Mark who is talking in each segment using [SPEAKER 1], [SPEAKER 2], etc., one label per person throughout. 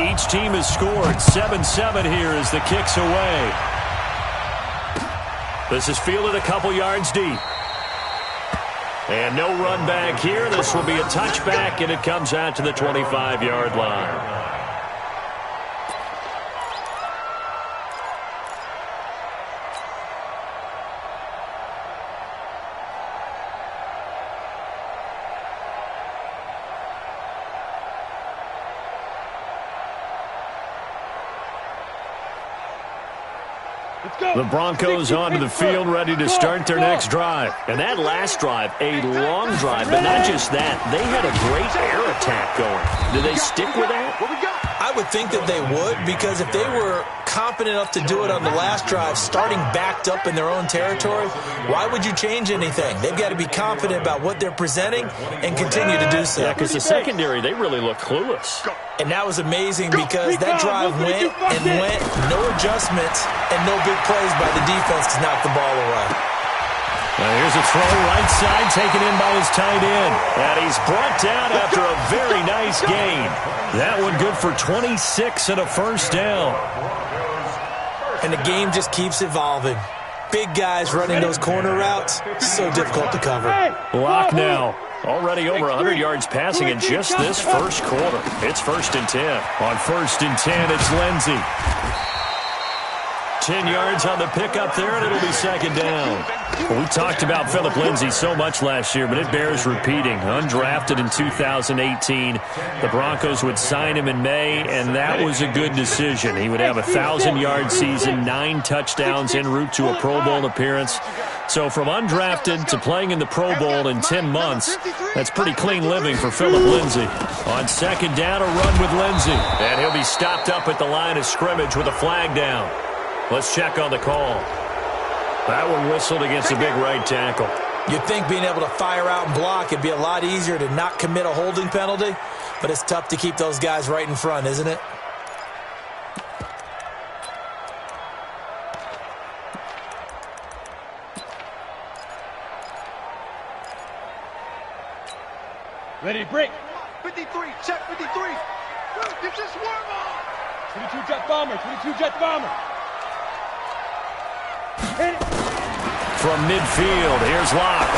[SPEAKER 1] Each team has scored 7-7 here as the kick's away. This is fielded a couple yards deep. And no run back here. This will be a touchback, and it comes out to the 25-yard line. The Broncos onto the field, ready to start their next drive. And that last drive, a long drive, but not just that. They had a great air attack going. Do they stick with that?
[SPEAKER 2] I would think that they would, because if they were confident enough to do it on the last drive, starting backed up in their own territory, why would you change anything? They've got to be confident about what they're presenting and continue to do so.
[SPEAKER 1] Yeah, because the secondary, they really look clueless.
[SPEAKER 2] And that was amazing because that drive went and went, no adjustments, and no big plays by the defense to knock the ball away.
[SPEAKER 1] Now here's a throw right side taken in by his tight end. And he's brought down after a very nice gain. That one good for 26 and a first down.
[SPEAKER 2] And the game just keeps evolving. Big guys running those corner routes, so difficult to cover.
[SPEAKER 1] Block now. Already over 100 yards passing in just this first quarter. It's 1st and 10. On 1st and 10, it's Lindsey. 10 yards on the pickup there, and it'll be 2nd down. Well, we talked about Phillip Lindsay so much last year, but it bears repeating. Undrafted in 2018. The Broncos would sign him in May, and that was a good decision. He would have a 1,000-yard season, 9 touchdowns en route to a Pro Bowl appearance. So from undrafted to playing in the Pro Bowl in 10 months, that's pretty clean living for Phillip Lindsay. On 2nd down, a run with Lindsay. And he'll be stopped up at the line of scrimmage with a flag down. Let's check on the call. That one whistled against a big right tackle.
[SPEAKER 2] You'd think being able to fire out and block, it'd be a lot easier to not commit a holding penalty, but it's tough to keep those guys right in front, isn't it?
[SPEAKER 3] Ready to break.
[SPEAKER 4] 53, check 53. Get your swarm on.
[SPEAKER 3] 22 jet bomber, 22 jet bomber. Hit it.
[SPEAKER 1] From midfield, here's Locke.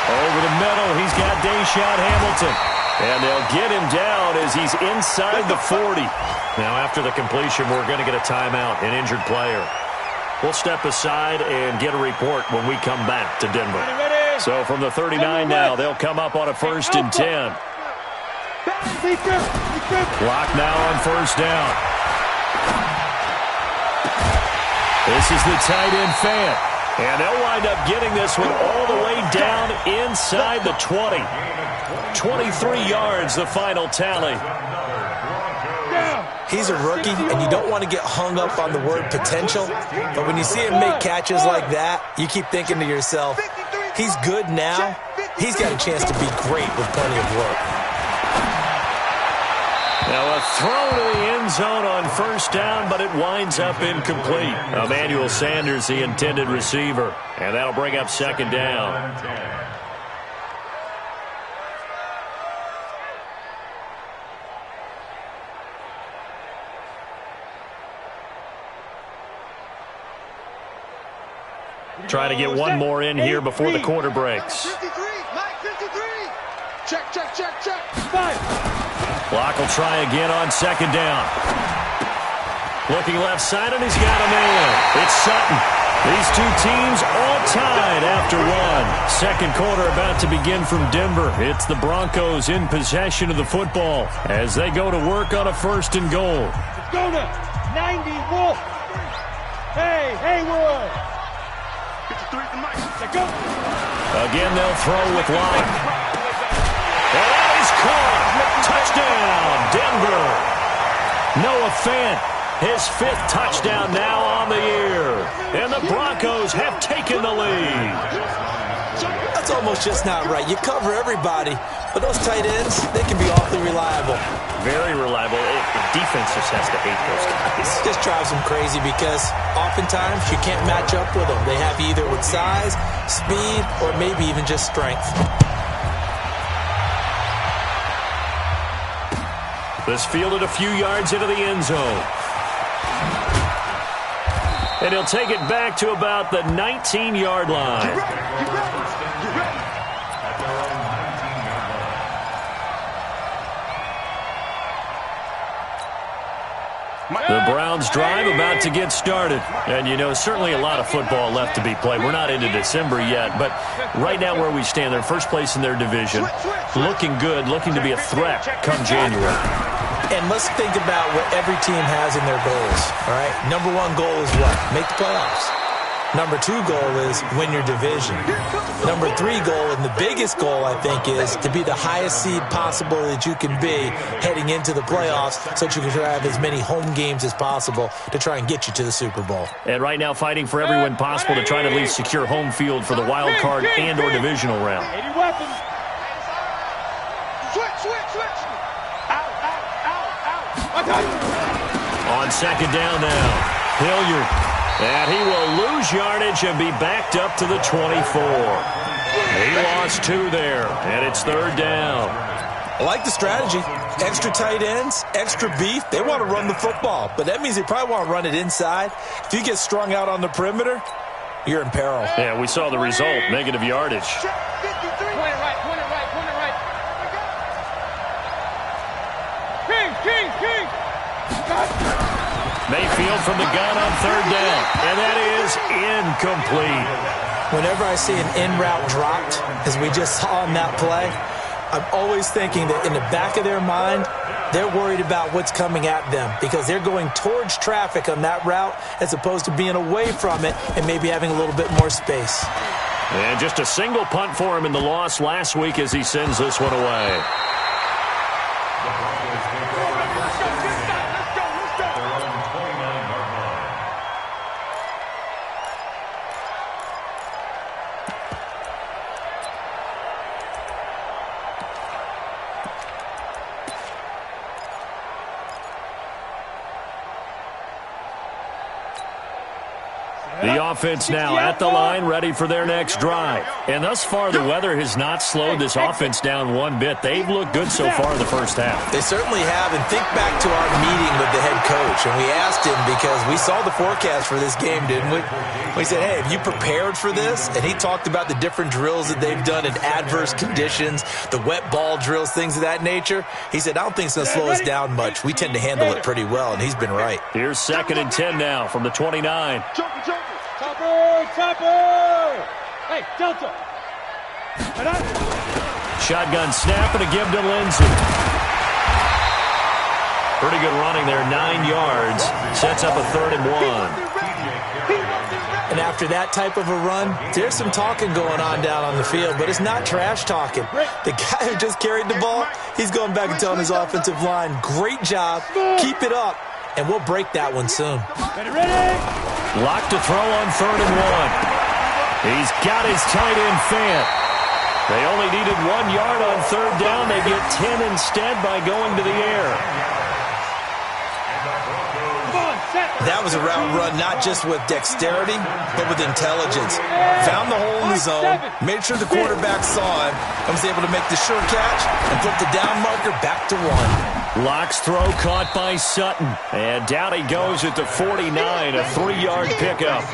[SPEAKER 1] Over the middle, he's got Deshaun Hamilton. And they'll get him down as he's inside the 40. Now, after the completion, we're going to get a timeout, an injured player. We'll step aside and get a report when we come back to Denver. So from the 39 now, they'll come up on a 1st and 10. Clock now on 1st down. This is the tight end Fant. And they'll wind up getting this one all the way down inside the 20. 23 yards, the final tally.
[SPEAKER 2] He's a rookie, and you don't want to get hung up on the word potential. But when you see him make catches like that, you keep thinking to yourself, he's good now. He's got a chance to be great with plenty of work.
[SPEAKER 1] Now a throw to the end zone on 1st down, but it winds up incomplete. Emmanuel Sanders, the intended receiver. And that'll bring up 2nd down. Trying to get one more in here before the quarter breaks.
[SPEAKER 4] 53, Mike 53. Check, check, check, check.
[SPEAKER 3] 5.
[SPEAKER 1] Block will try again on 2nd down. Looking left side, and he's got a man. It's Sutton. These two teams all tied after one. 2nd quarter about to begin from Denver. It's the Broncos in possession of the football as they go to work on a 1st and goal.
[SPEAKER 3] Let's go now. 90, Wolf. Hey, Wolf.
[SPEAKER 4] 53 to Mike.
[SPEAKER 3] Let's go.
[SPEAKER 1] Again, they'll throw with Locke. And that is caught. Touchdown, Denver. Noah Fant, his 5th touchdown now on the year. And the Broncos have taken the lead.
[SPEAKER 2] That's almost just not right. You cover everybody, but those tight ends, they can be awfully reliable.
[SPEAKER 1] Very reliable. Defense just has to hate those guys.
[SPEAKER 2] It just drives them crazy because oftentimes you can't match up with them. They have either with size, speed, or maybe even just strength.
[SPEAKER 1] This fielded a few yards into the end zone. And he'll take it back to about the 19-yard line. The Browns drive about to get started. And, you know, certainly a lot of football left to be played. We're not into December yet, but right now where we stand, they're first place in their division. Looking good, looking to be a threat come January.
[SPEAKER 2] And let's think about what every team has in their goals, all right? Number one goal is what? Make the playoffs. Number two goal is win your division. Number three goal, and the biggest goal, I think, is to be the highest seed possible that you can be heading into the playoffs so that you can have as many home games as possible to try and get you to the Super Bowl.
[SPEAKER 1] And right now fighting for every win possible to try to at least secure home field for the wild card and or divisional round.
[SPEAKER 3] 80 weapons.
[SPEAKER 4] Switch. Out.
[SPEAKER 1] On second down now, Hilliard. And he will lose yardage and be backed up to the 24. He lost 2 there, and it's third down.
[SPEAKER 2] I like the strategy. Extra tight ends, extra beef. They want to run the football, but that means they probably want to run it inside. If you get strung out on the perimeter, you're in peril.
[SPEAKER 1] Yeah, we saw the result, negative yardage.
[SPEAKER 3] Point it right. King.
[SPEAKER 1] Mayfield from the gun on third down, and that is incomplete.
[SPEAKER 2] Whenever I see an in-route dropped, as we just saw on that play, I'm always thinking that in the back of their mind, they're worried about what's coming at them because they're going towards traffic on that route as opposed to being away from it and maybe having a little bit more space.
[SPEAKER 1] And just a single punt for him in the loss last week as he sends this one away. The offense now at the line, ready for their next drive. And thus far, the weather has not slowed this offense down one bit. They've looked good so far in the first half.
[SPEAKER 2] They certainly have. And think back to our meeting with the head coach. And we asked him because we saw the forecast for this game, didn't we? We said, hey, have you prepared for this? And he talked about the different drills that they've done in adverse conditions, the wet ball drills, things of that nature. He said, I don't think it's going to slow us down much. We tend to handle it pretty well, and he's been right.
[SPEAKER 1] Here's 2nd and 10 now from the 29.
[SPEAKER 3] Chopper! Hey, Delta!
[SPEAKER 1] Shotgun snap and a give to Lindsey. Pretty good running there, 9 yards. Sets up a 3rd and 1.
[SPEAKER 2] And after that type of a run, there's some talking going on down on the field, but it's not trash talking. The guy who just carried the ball, he's going back and telling his offensive line, great job, keep it up, and we'll break that one soon.
[SPEAKER 3] Ready?
[SPEAKER 1] Locked to throw on 3rd and 1. He's got his tight end Fant. They only needed 1 yard on 3rd down. They get 10 instead by going to the air.
[SPEAKER 2] That was a route run not just with dexterity, but with intelligence. Found the hole in the zone, made sure the quarterback saw him, and was able to make the sure catch and put the down marker back to 1.
[SPEAKER 1] Locke's throw caught by Sutton. And down he goes at the 49, a 3-yard pickup.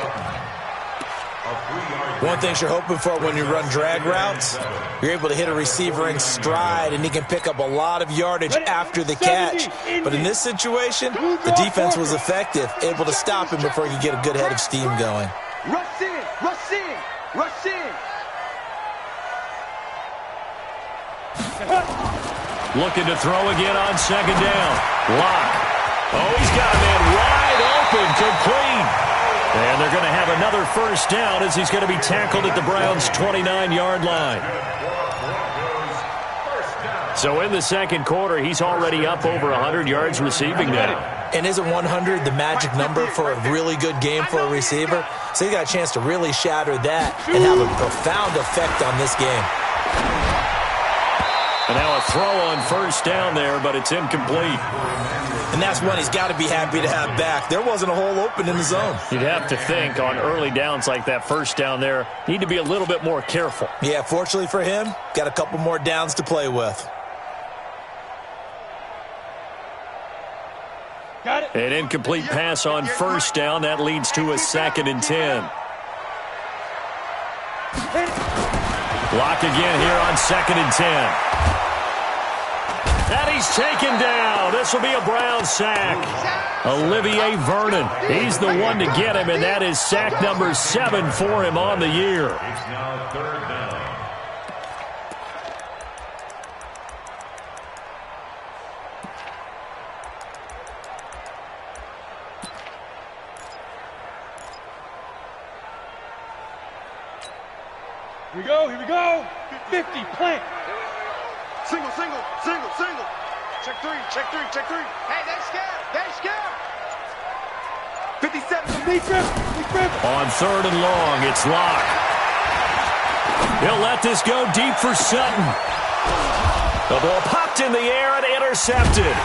[SPEAKER 2] One thing you're hoping for when you run drag routes, you're able to hit a receiver in stride, and he can pick up a lot of yardage after the catch. But in this situation, the defense was effective, able to stop him before he could get a good head of steam going.
[SPEAKER 4] Rush in.
[SPEAKER 1] Looking to throw again on 2nd down. Locke. Oh, he's got a man wide open, complete. And they're going to have another 1st down as he's going to be tackled at the Browns' 29-yard line. So in the 2nd quarter, he's already up over 100 yards receiving now.
[SPEAKER 2] And isn't 100 the magic number for a really good game for a receiver? So he got a chance to really shatter that and have a profound effect on this game.
[SPEAKER 1] And now a throw on 1st down there, but it's incomplete.
[SPEAKER 2] And that's one he's got to be happy to have back. There wasn't a hole open in the zone.
[SPEAKER 1] You'd have to think on early downs like that 1st down there, need to be a little bit more careful.
[SPEAKER 2] Yeah, fortunately for him, got a couple more downs to play with.
[SPEAKER 1] An incomplete pass on first down. That leads to a 2nd and 10. Blocked again here on 2nd and 10. And he's taken down. This will be a Brown sack. Olivier Vernon, he's the one to get him, and that is sack number 7 for him on the year.
[SPEAKER 5] It's now 3rd down.
[SPEAKER 3] Here we go. 50, plant.
[SPEAKER 4] Single. Check three. Hey, they scared. 57.
[SPEAKER 3] Knee grip.
[SPEAKER 1] On 3rd and long, it's Locke. He'll let this go deep for Sutton. The ball popped in the air and intercepted.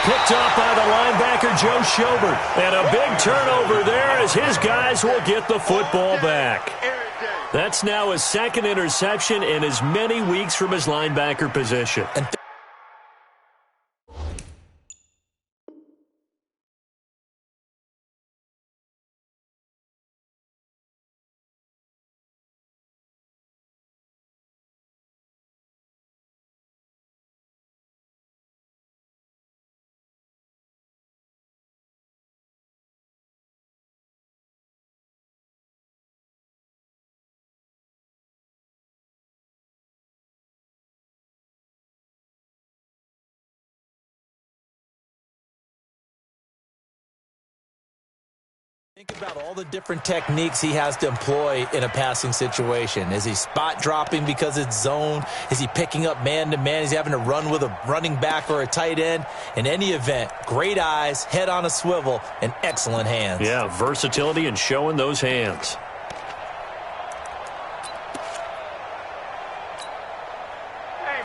[SPEAKER 1] Picked off by the linebacker, Joe Schobert. And a big turnover there as his guys will get the football back. That's now his 2nd interception in as many weeks from his linebacker position.
[SPEAKER 2] Think about all the different techniques he has to employ in a passing situation. Is he spot dropping because it's zone? Is he picking up man-to-man? Is he having to run with a running back or a tight end? In any event, great eyes, head on a swivel, and excellent hands.
[SPEAKER 1] Yeah, versatility and showing those hands.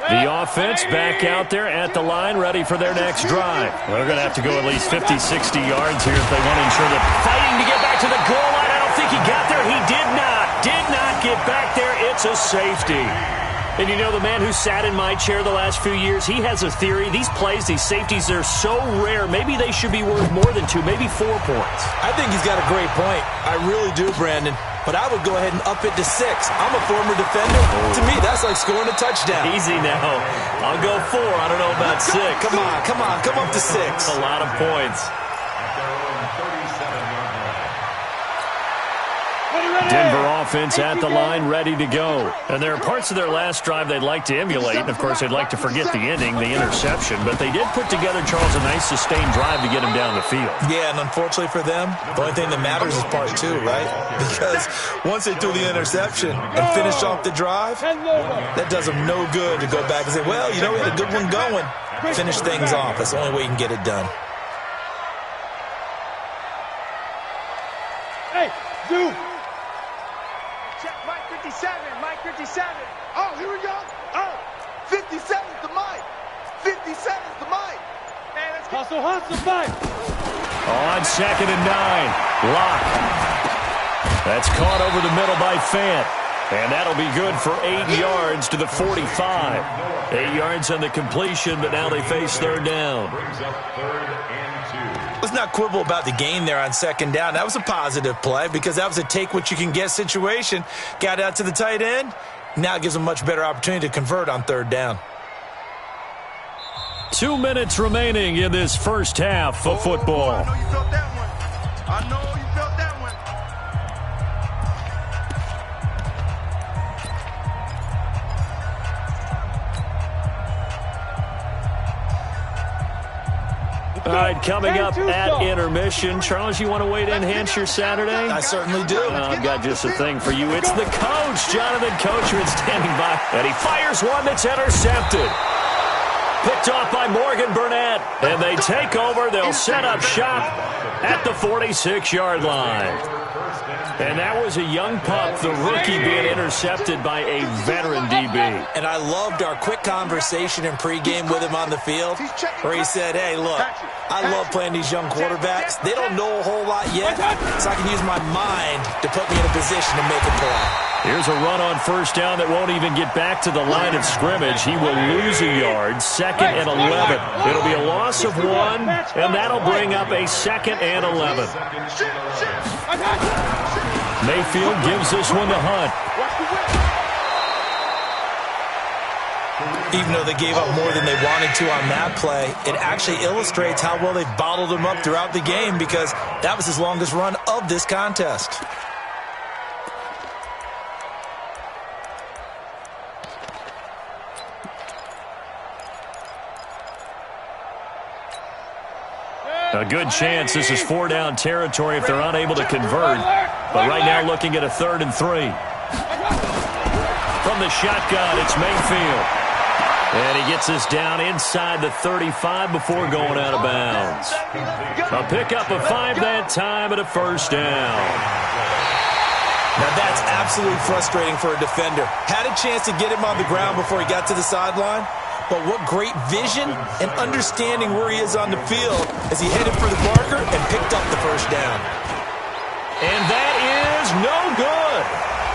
[SPEAKER 1] The offense back out there at the line, ready for their next drive. They're going to have to go at least 50, 60 yards here if they want to ensure that fighting to get back to the goal line. I don't think he got there. He did not get back there. It's a safety. And you know, the man who sat in my chair the last few years, he has a theory. These plays, these safeties, they're so rare. Maybe they should be worth more than 2, maybe 4 points.
[SPEAKER 2] I think he's got a great point. I really do, Brandon. But I would go ahead and up it to 6. I'm a former defender. To me, that's like scoring a touchdown.
[SPEAKER 1] Easy now. I'll go 4. I don't know about 6.
[SPEAKER 2] Come up to 6.
[SPEAKER 1] A lot of points. Denver offense at the line, ready to go. And there are parts of their last drive they'd like to emulate. And, of course, they'd like to forget the ending, the interception. But they did put together, Charles, a nice sustained drive to get him down the field.
[SPEAKER 2] Yeah, and unfortunately for them, the only thing that matters is part 2, right? Because once they threw the interception and finished off the drive, that does them no good to go back and say, well, you know, we had a good one going. Finish things off. That's the only way you can get it done.
[SPEAKER 3] Hey, dude.
[SPEAKER 4] Mike 57. Oh, here we go. Oh, 57's the Mike. 57's the Mike. Man, let's get...
[SPEAKER 3] Hustle, Mike.
[SPEAKER 1] On 2nd and 9, Locke. That's caught over the middle by Fant. And that'll be good for 8 yards to the 45. 8 yards on the completion, but now they face 3rd down.
[SPEAKER 2] Let's not quibble about the gain there on 2nd down. That was a positive play because that was a take-what-you-can-get situation. Got out to the tight end. Now it gives them a much better opportunity to convert on 3rd down.
[SPEAKER 1] 2 minutes remaining in this first half of football.
[SPEAKER 4] I know you felt that one. I know you felt that one.
[SPEAKER 1] All right, coming up at intermission. Charles, you want to wait to enhance your Saturday?
[SPEAKER 2] I certainly do.
[SPEAKER 1] I've got just a thing for you. It's the coach, Jonathan Coachman, standing by. And he fires one that's intercepted. Picked off by Morgan Burnett. And they take over. They'll set up shop at the 46-yard line. And that was a young pup, the rookie, being intercepted by a veteran DB.
[SPEAKER 2] And I loved our quick conversation in pregame with him on the field where he said, hey, look, I love playing these young quarterbacks. They don't know a whole lot yet, so I can use my mind to put me in a position to make a play.
[SPEAKER 1] Here's a run on first down that won't even get back to the line of scrimmage. He will lose a yard. 2nd and 11. It'll be a loss of 1, and that'll bring up a 2nd and 11. Mayfield gives this one to Hunt.
[SPEAKER 2] Even though they gave up more than they wanted to on that play, it actually illustrates how well they've bottled him up throughout the game, because that was his longest run of this contest.
[SPEAKER 1] A good chance this is 4-down territory if they're unable to convert. But right now looking at a 3rd and 3. From the shotgun, it's Mayfield. And he gets this down inside the 35 before going out of bounds. A pickup of 5 that time and a 1st down.
[SPEAKER 2] Now that's absolutely frustrating for a defender. Had a chance to get him on the ground before he got to the sideline. But what great vision and understanding where he is on the field as he headed for the marker and picked up the 1st down.
[SPEAKER 1] And that is no good.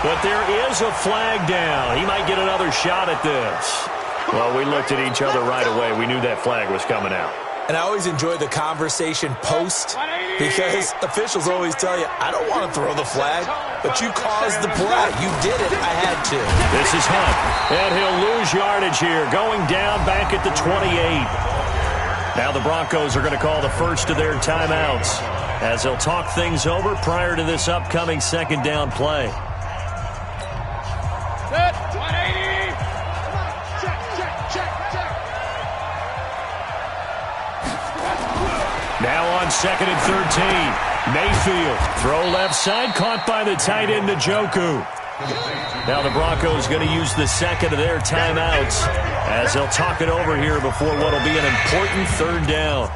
[SPEAKER 1] But there is a flag down. He might get another shot at this. Well, we looked at each other right away. We knew that flag was coming out.
[SPEAKER 2] And I always enjoy the conversation post, because officials always tell you, I don't want to throw the flag, but you caused the play. You did it. I had to.
[SPEAKER 1] This is Hunt, and he'll lose yardage here, going down back at the 28. Now the Broncos are going to call the first of their timeouts as they'll talk things over prior to this upcoming 2nd down play.
[SPEAKER 3] Set, 180.
[SPEAKER 1] Now on 2nd and 13. Mayfield, throw left side, caught by the tight end Njoku. Now the Broncos going to use the 2nd of their timeouts as they'll talk it over here before what will be an important 3rd down.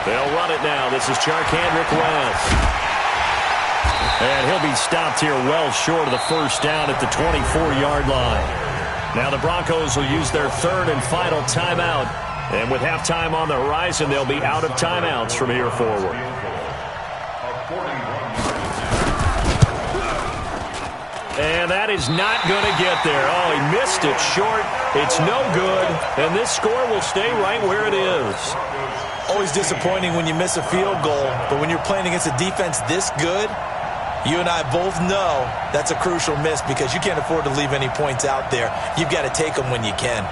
[SPEAKER 1] They'll run it now. This is JPARNEVIK22's. And he'll be stopped here well short of the 1st down at the 24-yard line. Now the Broncos will use their 3rd and final timeout. And with halftime on the horizon, they'll be out of timeouts from here forward. And that is not going to get there. Oh, he missed it short. It's no good. And this score will stay right where it is.
[SPEAKER 2] Always disappointing when you miss a field goal, but when you're playing against a defense this good, you and I both know that's a crucial miss, because you can't afford to leave any points out there. You've got to take them when you can.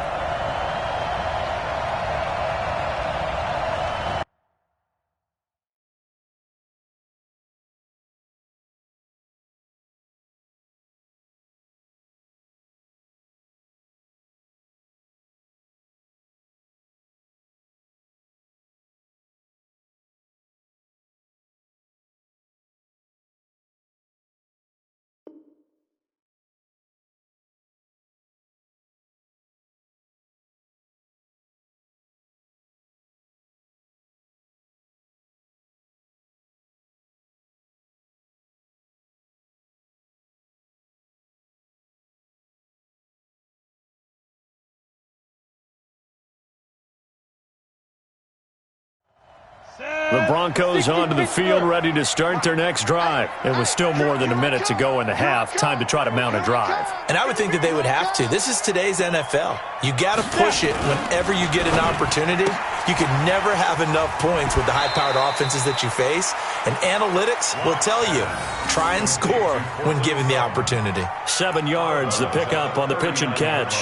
[SPEAKER 1] The Broncos onto the field, ready to start their next drive. It was still more than a minute to go in the half. Time to try to mount a drive.
[SPEAKER 2] And I would think that they would have to. This is today's NFL. You got to push it whenever you get an opportunity. You can never have enough points with the high-powered offenses that you face. And analytics will tell you, try and score when given the opportunity.
[SPEAKER 1] 7 yards, the pickup on the pitch and catch.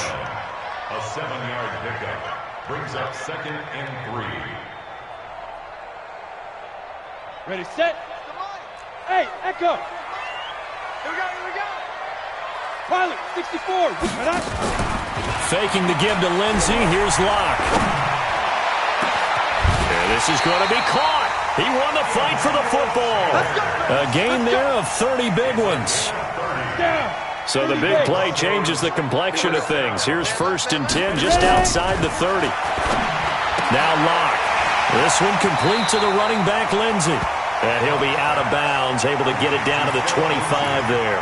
[SPEAKER 5] A 7-yard pickup brings up 2nd and 3.
[SPEAKER 3] Ready, set. Hey, Echo.
[SPEAKER 4] Here we go.
[SPEAKER 3] Pilot, 64.
[SPEAKER 1] Faking the give to Lindsey. Here's Locke. And this is going to be caught. He won the fight for the football. A gain there of 30 big ones. So the big play changes the complexion of things. Here's 1st and 10 just outside the 30. Now Locke. This one complete to the running back, Lindsey. And he'll be out of bounds, able to get it down to the 25 there.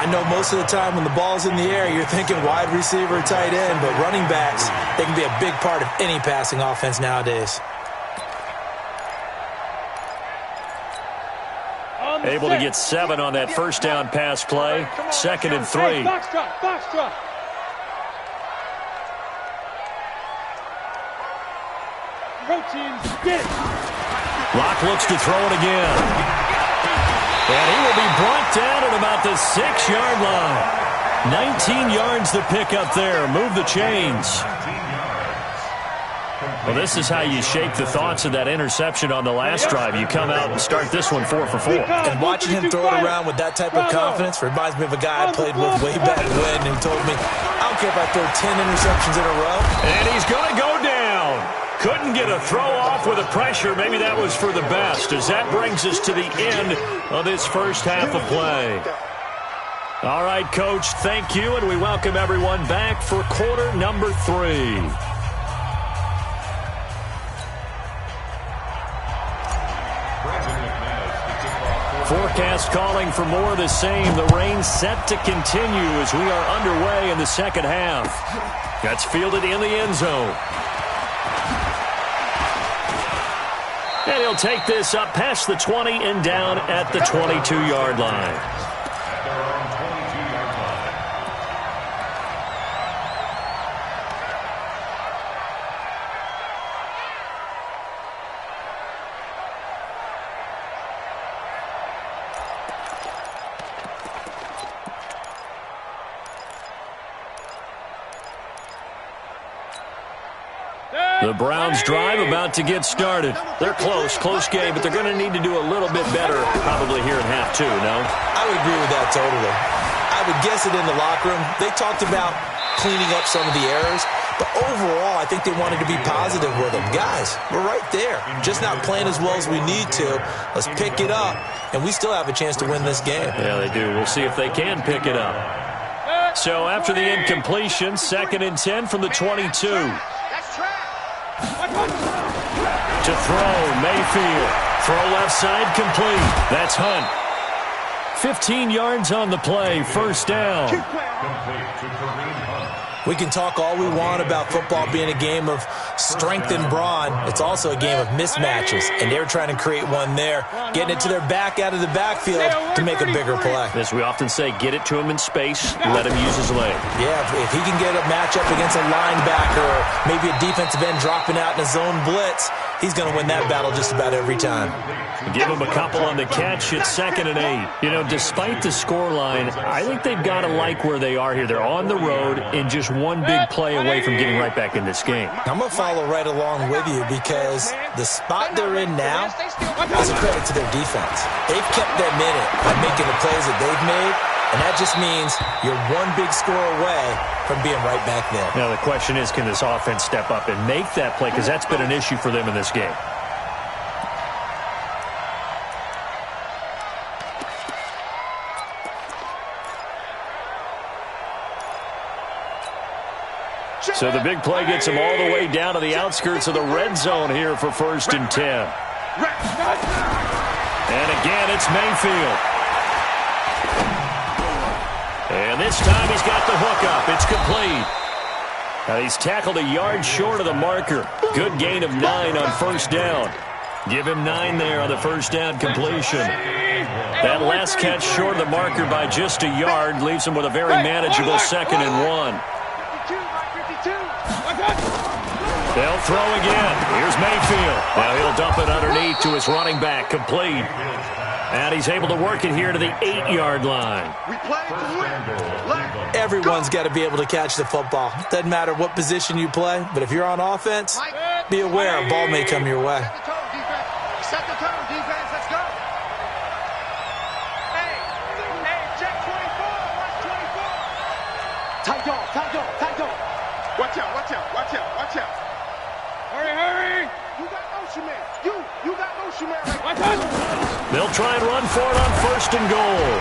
[SPEAKER 2] I know most of the time when the ball's in the air, you're thinking wide receiver, tight end, but running backs, they can be a big part of any passing offense nowadays.
[SPEAKER 1] Able to get 7 on that first down pass play. 2nd and 3.
[SPEAKER 3] Hey, box drop, box drop. Routine, get it.
[SPEAKER 1] Locke looks to throw it again. And he will be brought down at about the 6-yard line. 19 yards to pick up there. Move the chains. Well, this is how you shake the thoughts of that interception on the last drive. You come out and start this one 4 for 4.
[SPEAKER 2] And watching him throw it around with that type of confidence reminds me of a guy I played with way back when who told me, I don't care if I throw 10 interceptions in a row.
[SPEAKER 1] And he's going to go down. Couldn't get a throw off with the pressure. Maybe that was for the best, as that brings us to the end of this first half of play. All right, Coach, thank you, and we welcome everyone back for quarter number 3. Forecast calling for more of the same. The rain set to continue as we are underway in the second half. That's fielded in the end zone. And he'll take this up past the 20 and down at the 22-yard line. The Browns drive about to get started. They're close game, but they're going to need to do a little bit better probably here in half 2, no?
[SPEAKER 2] I would agree with that totally. I would guess it in the locker room. They talked about cleaning up some of the errors, but overall, I think they wanted to be positive with them. Guys, we're right there. Just not playing as well as we need to. Let's pick it up, and we still have a chance to win this game.
[SPEAKER 1] Yeah, they do. We'll see if they can pick it up. So after the incompletion, 2nd and 10 from the 22. To throw, Mayfield. Throw left side, complete. That's Hunt. 15 yards on the play, first down.
[SPEAKER 2] We can talk all we want about football being a game of strength and brawn. It's also a game of mismatches, and they're trying to create one there, getting it to their back out of the backfield to make a bigger play.
[SPEAKER 1] As we often say, get it to him in space, let him use his leg.
[SPEAKER 2] Yeah, if he can get a matchup against a linebacker or maybe a defensive end dropping out in a zone blitz, he's going to win that battle just about every time.
[SPEAKER 1] Give him a couple on the catch. It's 2nd and 8. You know, despite the scoreline, I think they've got to like where they are here. They're on the road and just one big play away from getting right back in this game.
[SPEAKER 2] I'm going to follow right along with you because the spot they're in now is a credit to their defense. They've kept them in it by making the plays that they've made, and that just means you're one big score away from being right back there.
[SPEAKER 1] Now, the question is, can this offense step up and make that play? Because that's been an issue for them in this game. So the big play gets him all the way down to the outskirts of the red zone here for 1st and 10. And again, it's Mayfield. And this time he's got the hook up. It's complete. Now he's tackled a yard short of the marker. Good gain of 9 on first down. Give him 9 there on the first down completion. That last catch short of the marker by just a yard leaves him with a very manageable 2nd and 1. They'll throw again. Here's Mayfield. Now he'll dump it underneath to his running back, complete. And he's able to work it here to the 8-yard line.
[SPEAKER 2] Everyone's got to be able to catch the football. Doesn't matter what position you play, but if you're on offense, be aware a ball may come your way.
[SPEAKER 4] Set the tone, defense. Let's go. Hey, check 24. Watch 24. Tight dog. Watch out. Hurry. You got motion man. You got motion man.
[SPEAKER 1] They'll try and run for it on 1st and goal.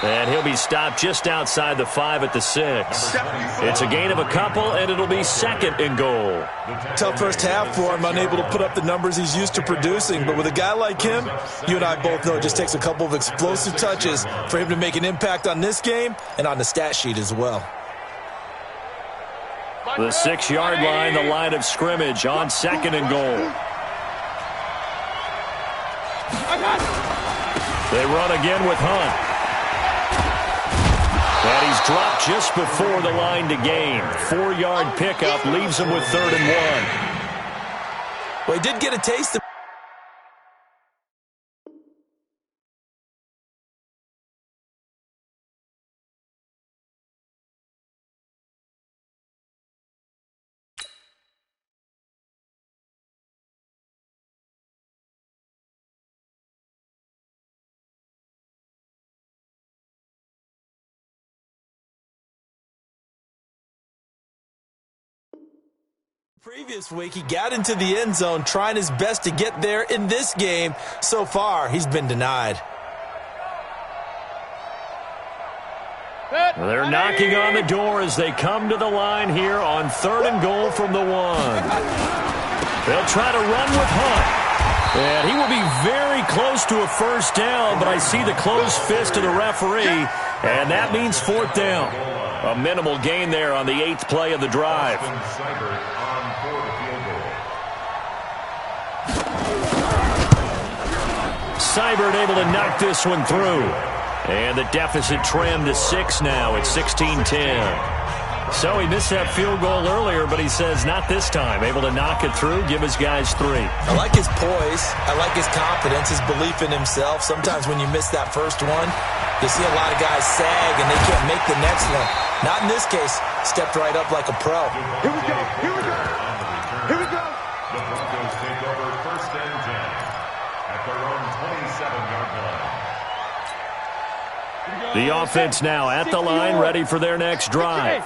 [SPEAKER 1] And he'll be stopped just outside the 5 at the 6. It's a gain of a couple, and it'll be second and goal.
[SPEAKER 2] Tough first half for him, unable to put up the numbers he's used to producing. But with a guy like him, you and I both know it just takes a couple of explosive touches for him to make an impact on this game and on the stat sheet as well.
[SPEAKER 1] The 6-yard line, the line of scrimmage on second and goal. They run again with Hunt. And he's dropped just before the line to gain. 4-yard pickup leaves him with 3rd and 1.
[SPEAKER 2] Well, he did get a taste of previous week. He got into the end zone trying his best to get there in this game. So far, he's been denied.
[SPEAKER 1] They're knocking on the door as they come to the line here on 3rd and goal from the 1. They'll try to run with Hunt. And he will be very close to a first down, but I see the closed fist of the referee, and that means 4th down. A minimal gain there on the 8th play of the drive. Seibert able to knock this one through. And the deficit trimmed to 6 now at 16-10. So he missed that field goal earlier, but he says not this time. Able to knock it through, give his guys 3.
[SPEAKER 2] I like his poise. I like his confidence, his belief in himself. Sometimes when you miss that first one, you see a lot of guys sag and they can't make the next one. Not in this case. Stepped right up like a pro.
[SPEAKER 3] Here we go. Here we go. Here we go.
[SPEAKER 5] The Broncos take over 1st and 10 at their own 27-yard line.
[SPEAKER 1] The offense now at the line, ready for their next drive.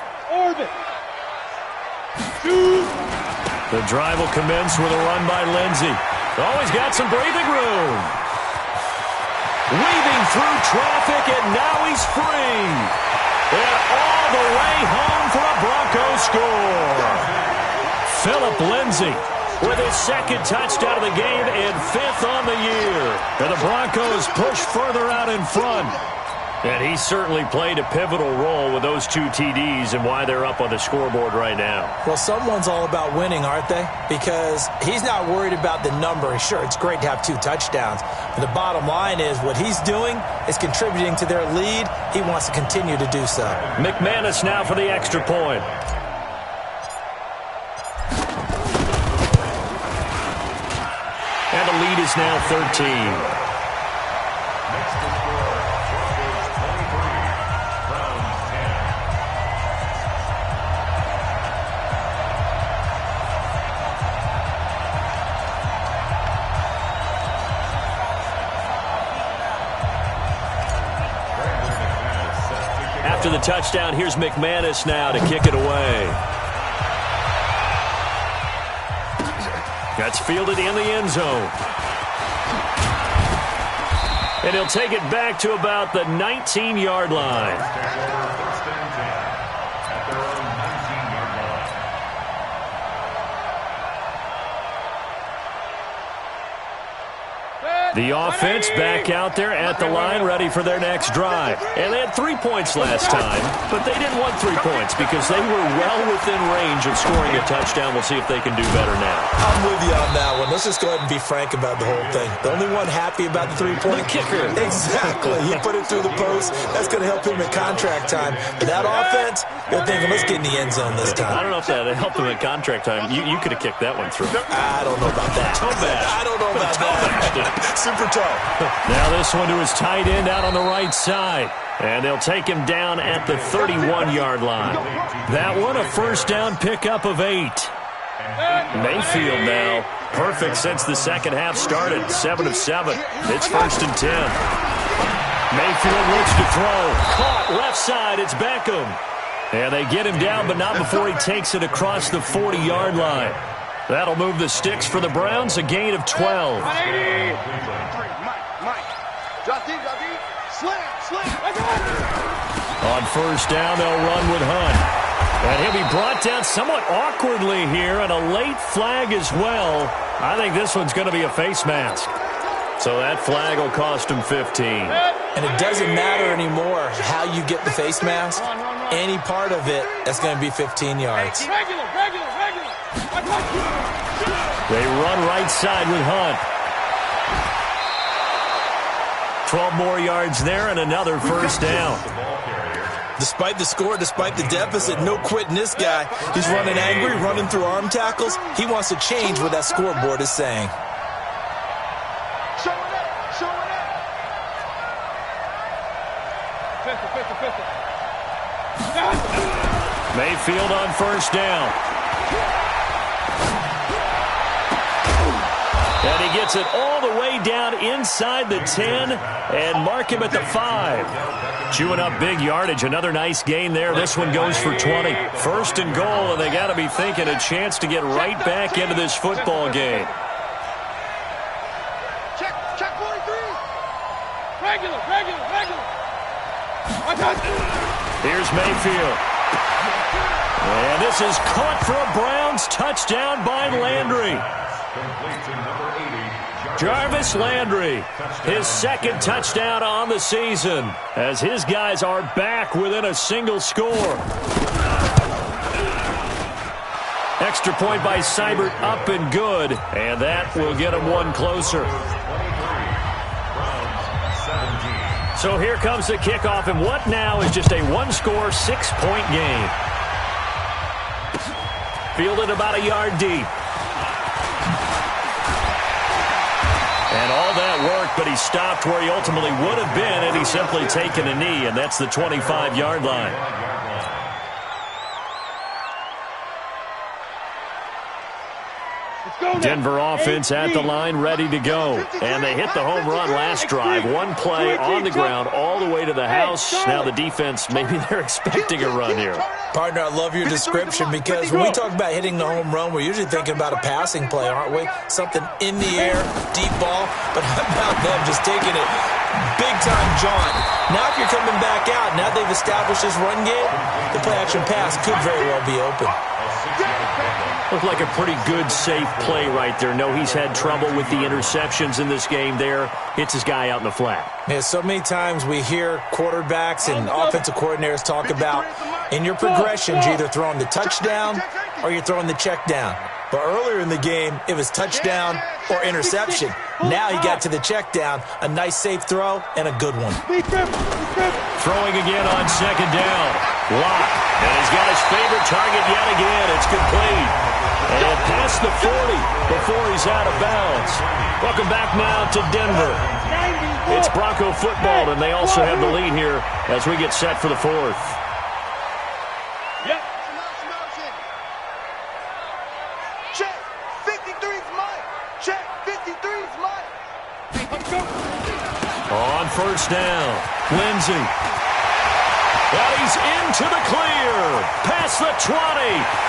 [SPEAKER 1] The drive will commence with a run by Lindsey. Oh, he's got some breathing room. Weaving through traffic, and now he's free. And all the way home for a Broncos score. Philip Lindsey with his 2nd touchdown of the game and 5th on the year. And the Broncos push further out in front. And he certainly played a pivotal role with those 2 TDs and why they're up on the scoreboard right now.
[SPEAKER 2] Well, someone's all about winning, aren't they? Because he's not worried about the number. Sure, it's great to have 2 touchdowns. But the bottom line is what he's doing is contributing to their lead. He wants to continue to do so.
[SPEAKER 1] McManus now for the extra point. And the lead is now 13. After the touchdown, here's McManus now to kick it away. That's fielded in the end zone. And he'll take it back to about the 19-yard line. The offense back out there at the line, ready for their next drive. And they had 3 points last time, but they didn't want 3 points because they were well within range of scoring a touchdown. We'll see if they can do better now.
[SPEAKER 2] I'm with you on that one. Let's just go ahead and be frank about the whole thing. The only one happy about the 3-point
[SPEAKER 1] kicker.
[SPEAKER 2] Exactly. He put it through the post. That's going to help him at contract time. But that offense, they're thinking, let's get in the end zone this time.
[SPEAKER 1] I don't know if that helped him at contract time. You could have kicked that one through.
[SPEAKER 2] I don't know about that. I don't know about that. Super toe.
[SPEAKER 1] Now this one to his tight end out on the right side. And they'll take him down at the 31-yard line. That one, a first down pickup of 8. Mayfield now, perfect since the second half started, 7 of 7. It's 1st and 10. Mayfield looks to throw. Caught left side, it's Beckham. And they get him down, but not before he takes it across the 40-yard line. That'll move the sticks for the Browns, a gain of 12.
[SPEAKER 4] Mike. Slam.
[SPEAKER 1] On first down, they'll run with Hunt. And he'll be brought down somewhat awkwardly here, and a late flag as well. I think this one's going to be a face mask. So that flag will cost him 15.
[SPEAKER 2] And it doesn't matter anymore how you get the face mask. Any part of it, that's going to be 15 yards.
[SPEAKER 1] They run right side with Hunt. 12 more yards there and another first down.
[SPEAKER 2] Despite the score, despite the deficit, no quitting this guy. He's running angry, running through arm tackles. He wants to change what that scoreboard is saying.
[SPEAKER 1] Mayfield on first down. And he gets it all the way down inside the 10 and mark him at the 5. Chewing up big yardage. Another nice gain there. This one goes for 20. First and goal, and they got to be thinking a chance to get right back into this football game.
[SPEAKER 4] Check 43.
[SPEAKER 3] Regular.
[SPEAKER 1] Here's Mayfield. And this is caught for a Browns touchdown by Landry. Jarvis Landry, his second touchdown on the season, as his guys are back within a single score. Extra point by Seibert, up and good, and that will get him one closer. So here comes the kickoff, and what now is just a one-score, 6-point game. Fielded about a yard deep. And all that worked, but he stopped where he ultimately would have been had he simply taken a knee, and that's the 25-yard line. Denver offense at the line, ready to go. And they hit the home run last drive. One play on the ground all the way to the house. Now the defense, maybe they're expecting a run here.
[SPEAKER 2] Partner, I love your description, because when we talk about hitting the home run, we're usually thinking about a passing play, aren't we? Something in the air, deep ball. But how about them just taking it big-time jaunt? Now if you're coming back out, now they've established this run game, the play-action pass could very well be open.
[SPEAKER 1] Looked like a pretty good, safe play right there. No, he's had trouble with the interceptions in this game there. Hits his guy out in the flat.
[SPEAKER 2] Yeah, so many times we hear quarterbacks and offensive coordinators talk about, in your progressions, you're either throwing the touchdown or you're throwing the check down. But earlier in the game, it was touchdown or interception. Now he got to the check down. A nice, safe throw and a good one.
[SPEAKER 1] Throwing again on second down. Lott. And he's got his favorite target yet again. It's complete. And past the 40 before he's out of bounds. Welcome back now to Denver. It's Bronco football, and they also have the lead here as we get set for the fourth.
[SPEAKER 4] Check 53's Mike. Check 53's Mike.
[SPEAKER 1] On first down, Lindsey. And he's into the clear. Past the 20.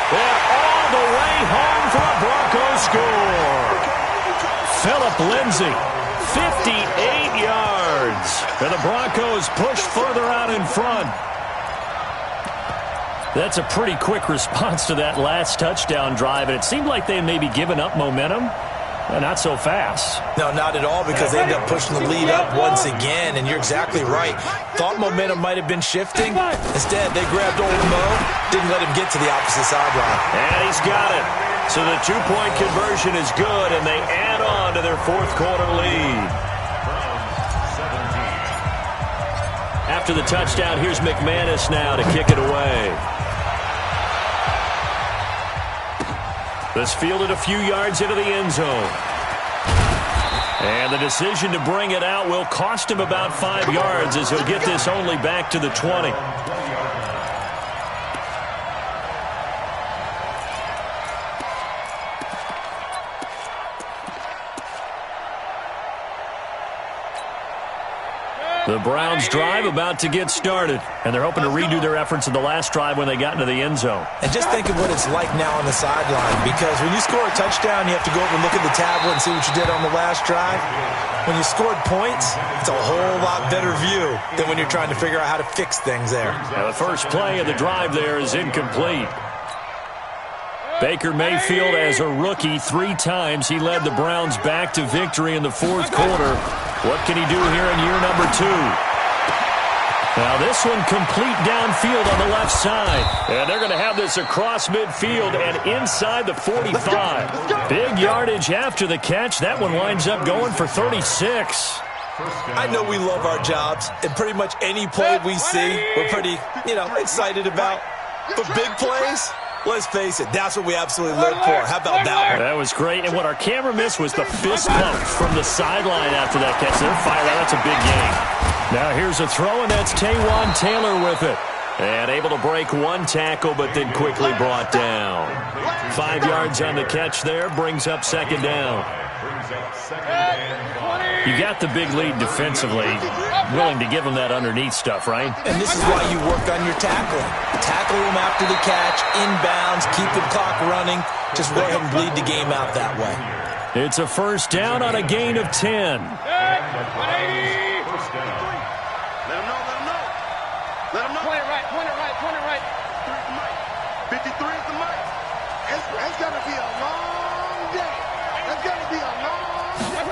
[SPEAKER 1] And all the way home for a Broncos score. Philip Lindsey, 58 yards. And the Broncos push further out in front. That's a pretty quick response to that last touchdown drive. And it seemed like they may be giving up momentum. Not so fast.
[SPEAKER 2] No, not at all, because they ended up pushing the lead up once again, and you're exactly right. Thought momentum might have been shifting. Instead, they grabbed old Mo, didn't let him get to the opposite sideline.
[SPEAKER 1] And he's got it. So the two-point conversion is good, and they add on to their fourth quarter lead. After the touchdown, here's McManus now to kick it away. This fielded a few yards into the end zone. And the decision to bring it out will cost him about 5 yards, as he'll get this only back to the 20. The Browns drive about to get started, and they're hoping to redo their efforts in the last drive when they got into the end zone.
[SPEAKER 2] And just think of what it's like now on the sideline, because when you score a touchdown, you have to go over and look at the tablet and see what you did on the last drive. When you scored points, it's a whole lot better view than when you're trying to figure out how to fix things there.
[SPEAKER 1] Now the first play of the drive there is incomplete. Baker Mayfield, as a rookie, 3 times he led the Browns back to victory in the fourth quarter. What can he do here in year number 2? Now this one complete downfield on the left side. And they're going to have this across midfield and inside the 45. Big yardage after the catch. That one winds up going for 36.
[SPEAKER 2] I know we love our jobs, and pretty much any play we see, we're pretty, excited about. But big plays, let's face it, that's what we absolutely live for. How about that one?
[SPEAKER 1] That was great. And what our camera missed was the fist pump from the sideline after that catch. They're fired out. That's a big game. Now here's a throw, and that's Taywan Taylor with it. And able to break 1 tackle, but then quickly brought down. 5 yards on the catch there, brings up second down. You got the big lead defensively, willing to give them that underneath stuff, right?
[SPEAKER 2] And this is why you work on your tackling. Tackle them after the catch, inbounds, keep the clock running. Just go ahead and bleed the game out that way.
[SPEAKER 1] It's a first down on a gain of 10.
[SPEAKER 4] Let him know. Point it right. 53 is the mic. It's going to be a long day. It's going to be a long day.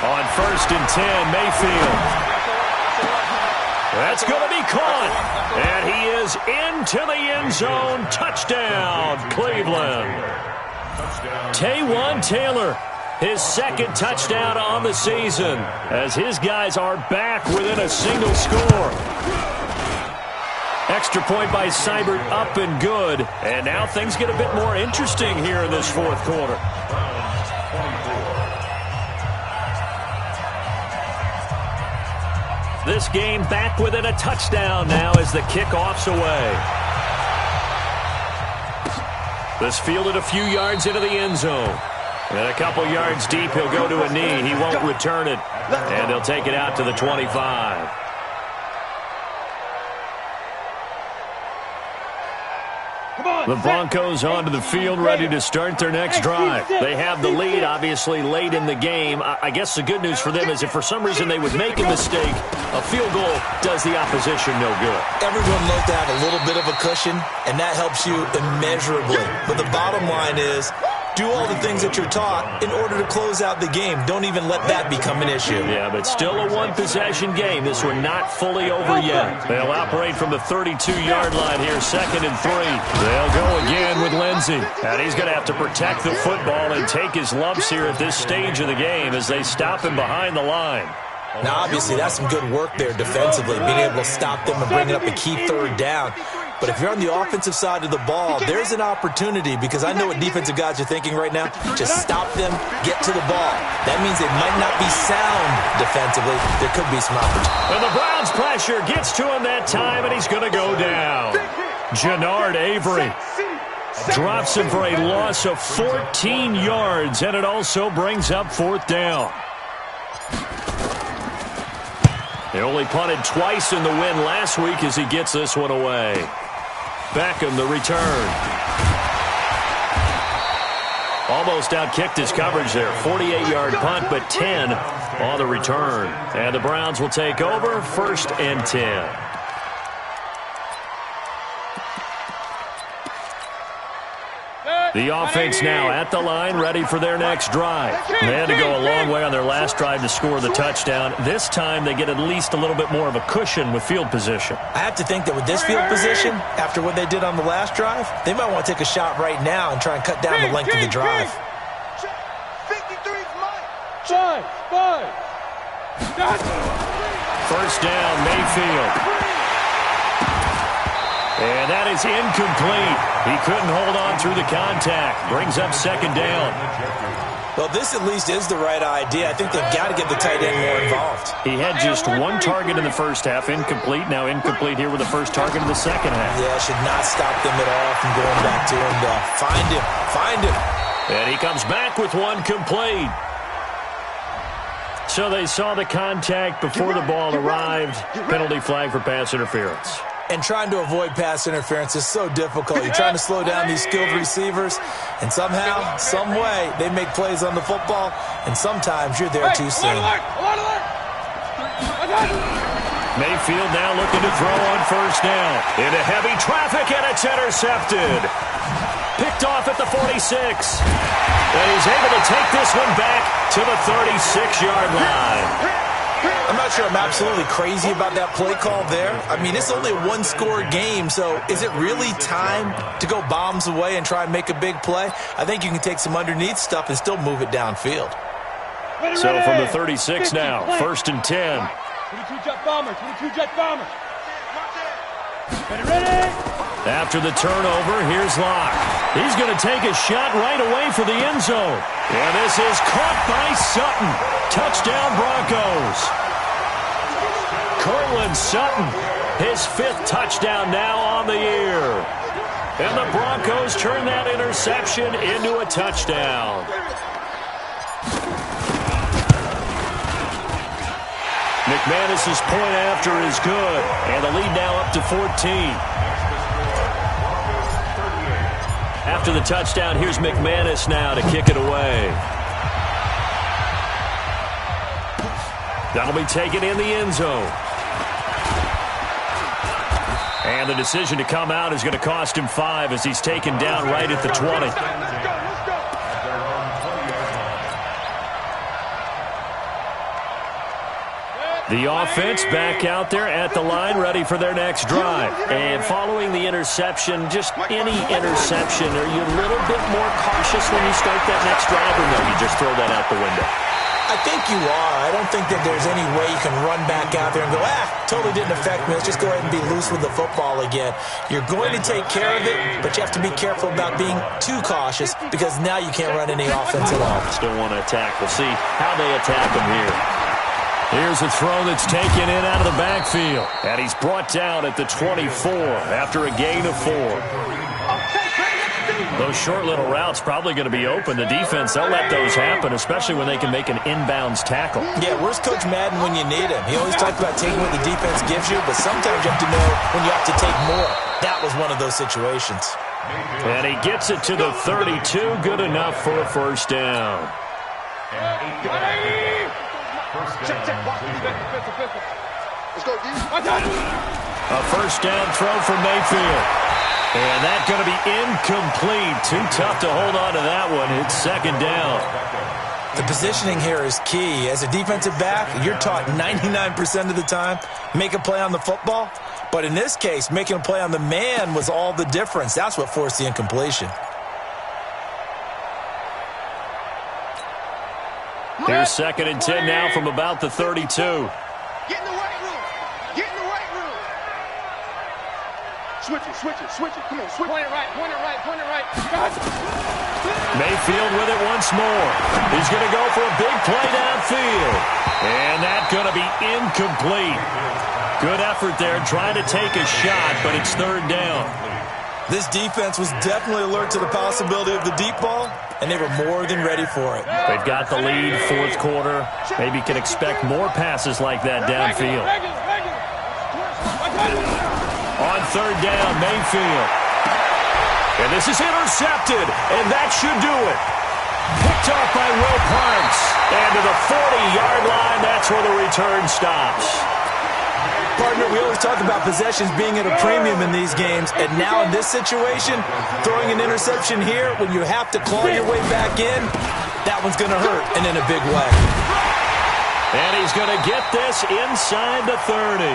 [SPEAKER 1] On first and 10, Mayfield. That's going to be caught. And he is into the end zone. Touchdown, Cleveland. Taywan Taylor, his second touchdown on the season, as his guys are back within a single score. Extra point by Seibert, up and good. And now things get a bit more interesting here in this fourth quarter. This game back within a touchdown now as the kickoff's away. This fielded a few yards into the end zone. And a couple yards deep, he'll go to a knee. He won't return it. And they'll take it out to the 25. The Broncos onto the field, ready to start their next drive. They have the lead, obviously, late in the game. I guess the good news for them is if for some reason they would make a mistake, a field goal does the opposition no good.
[SPEAKER 2] Everyone loves to have a little bit of a cushion, and that helps you immeasurably. But the bottom line is, do all the things that you're taught in order to close out the game. Don't even let that become an issue.
[SPEAKER 1] Yeah, but still a one-possession game. This one not fully over yet. They'll operate from the 32-yard line here, 2nd and 3. They'll go again with Lindsey. And he's going to have to protect the football and take his lumps here at this stage of the game as they stop him behind the line.
[SPEAKER 2] Now, obviously, that's some good work there defensively, being able to stop them and bring up a key third down. But if you're on the offensive side of the ball, there's an opportunity, because I know what defensive guys are thinking right now. Just stop them, get to the ball. That means they might not be sound defensively. There could be some opportunity.
[SPEAKER 1] And the Browns pressure gets to him that time, and he's going to go down. Jannard Avery drops him for a loss of 14 yards, and it also brings up 4th down. They only punted twice in the win last week as he gets this one away. Beckham, the return. Almost outkicked his coverage there. 48-yard punt, but 10 on the return. And the Browns will take over, 1st and 10. The offense now at the line, ready for their next drive. They had to go a long way on their last drive to score the touchdown. This time they get at least a little bit more of a cushion with field position.
[SPEAKER 2] I have to think that with this field position, after what they did on the last drive, they might want to take a shot right now and try and cut down the length of the drive.
[SPEAKER 4] 53's mine.
[SPEAKER 3] 5.
[SPEAKER 1] First down, Mayfield. And that is incomplete. He couldn't hold on through the contact. Brings up 2nd down.
[SPEAKER 2] Well, this at least is the right idea. I think they've got to get the tight end more involved.
[SPEAKER 1] He had just 1 target in the first half, incomplete. Now incomplete here with the first target in the second half.
[SPEAKER 2] Yeah, should not stop them at all from going back to him. Find him.
[SPEAKER 1] And he comes back with 1 complete. So they saw the contact before the ball arrived. Penalty flag for pass interference.
[SPEAKER 2] And trying to avoid pass interference is so difficult. You're trying to slow down these skilled receivers, and somehow, some way, they make plays on the football, and sometimes you're there too soon.
[SPEAKER 1] Mayfield now looking to throw on first down. Into heavy traffic, and it's intercepted. Picked off at the 46. And he's able to take this one back to the 36-yard line.
[SPEAKER 2] I'm not sure I'm absolutely crazy about that play call there. I mean, it's only a one-score game, so is it really time to go bombs away and try and make a big play? I think you can take some underneath stuff and still move it downfield.
[SPEAKER 1] So from the 36 now, 1st and 10.
[SPEAKER 3] 22-jet bomber, 22-jet bomber. Ready?
[SPEAKER 1] After the turnover, here's Locke. He's going to take a shot right away for the end zone. And this is caught by Sutton. Touchdown Broncos. Cortland Sutton, his 5th touchdown now on the year. And the Broncos turn that interception into a touchdown. McManus's point after is good. And the lead now up to 14. After the touchdown, here's McManus now to kick it away. That'll be taken in the end zone. And the decision to come out is going to cost him 5 as he's taken down right at the 20. The offense back out there at the line, ready for their next drive. And following the interception, just any interception, are you a little bit more cautious when you start that next drive, or no, you just throw that out the window?
[SPEAKER 2] I think you are. I don't think that there's any way you can run back out there and go, totally didn't affect me. Let's just go ahead and be loose with the football again. You're going to take care of it, but you have to be careful about being too cautious because now you can't run any offense at all.
[SPEAKER 1] Still want to attack. We'll see how they attack him here. Here's a throw that's taken in out of the backfield. And he's brought down at the 24 after a gain of 4. Those short little routes probably going to be open. The defense, they'll let those happen, especially when they can make an inbounds tackle.
[SPEAKER 2] Yeah, where's Coach Madden when you need him? He always talks about taking what the defense gives you, but sometimes you have to know when you have to take more. That was one of those situations.
[SPEAKER 1] And he gets it to the 32. Good enough for a first down. A first down throw for Mayfield. And that's going to be incomplete. Too tough to hold on to that one. It's 2nd down.
[SPEAKER 2] The positioning here is key. As a defensive back, you're taught 99% of the time, make a play on the football. But in this case, making a play on the man was all the difference. That's what forced the incompletion.
[SPEAKER 1] Here's 2nd and 10 now from about the 32.
[SPEAKER 4] Get in the right room. Get in the right room. Switch it. Come on, switch. Point it right.
[SPEAKER 1] Mayfield with it once more. He's going to go for a big play downfield. And that's going to be incomplete. Good effort there trying to take a shot, but it's 3rd down.
[SPEAKER 2] This defense was definitely alert to the possibility of the deep ball, and they were more than ready for it.
[SPEAKER 1] They've got the lead, 4th quarter. Maybe can expect more passes like that downfield. On 3rd down, Mayfield. And this is intercepted, and that should do it. Picked off by Will Parks. And to the 40-yard line, that's where the return stops.
[SPEAKER 2] Partner, we always talk about possessions being at a premium in these games, and now in this situation, throwing an interception here when you have to claw your way back in, that one's going to hurt, and in a big way.
[SPEAKER 1] And he's going to get this inside the 30.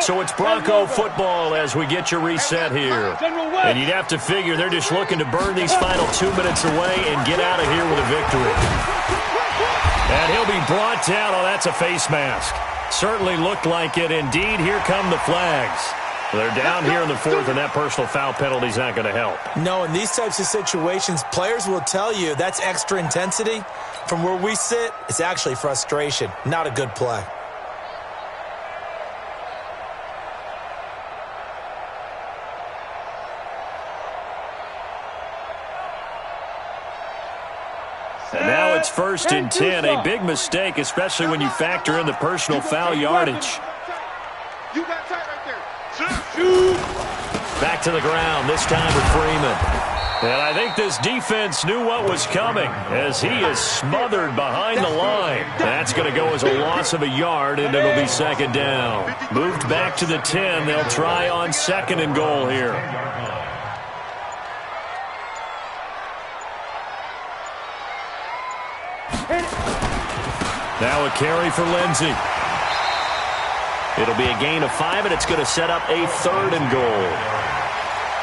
[SPEAKER 1] So it's Bronco football as we get your reset here. And you'd have to figure they're just looking to burn these final 2 minutes away and get out of here with a victory. And he'll be brought down. Oh, that's a face mask. Certainly looked like it. Indeed, here come the flags. They're down here in the 4th, and that personal foul penalty is not going to help.
[SPEAKER 2] No, in these types of situations, players will tell you that's extra intensity. From where we sit, it's actually frustration. Not a good play.
[SPEAKER 1] it's 1st and 10. A big mistake, especially when you factor in the personal foul yardage.
[SPEAKER 4] You got tight right there.
[SPEAKER 1] Back to the ground, this time with Freeman. And I think this defense knew what was coming as he is smothered behind the line. That's going to go as a loss of a yard, and it'll be 2nd down. Moved back to the 10. They'll try on 2nd and goal here. Now a carry for Lindsey. It'll be a gain of 5, and it's going to set up a 3rd and goal.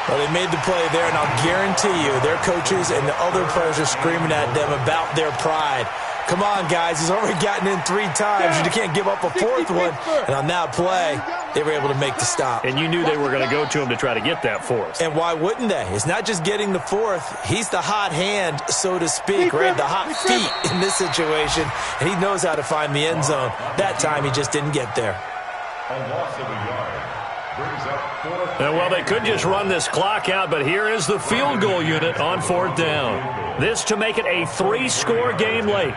[SPEAKER 2] Well, they made the play there, and I'll guarantee you their coaches and the other players are screaming at them about their pride. Come on, guys. He's already gotten in 3 times. You can't give up a 4th one. And on that play, they were able to make the stop.
[SPEAKER 1] And you knew they were going to go to him to try to get that 4th.
[SPEAKER 2] And why wouldn't they? It's not just getting the 4th. He's the hot hand, so to speak, right? The hot feet in this situation. And he knows how to find the end zone. That time, he just didn't get there.
[SPEAKER 5] A loss of a yard. Brings up 4th.
[SPEAKER 1] Well, they could just run this clock out, but here is the field goal unit on 4th down. This to make it a 3-score game late.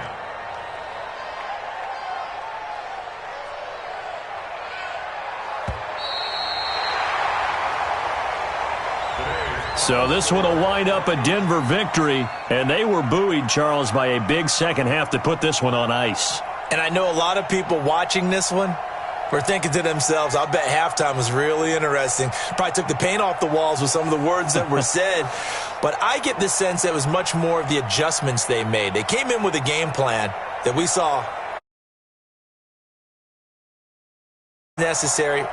[SPEAKER 1] So this one will wind up a Denver victory, and they were buoyed, Charles, by a big second half to put this one on ice.
[SPEAKER 2] And I know a lot of people watching this one were thinking to themselves, I'll bet halftime was really interesting. Probably took the paint off the walls with some of the words that were said. But I get the sense that it was much more of the adjustments they made. They came in with a game plan that we saw necessary.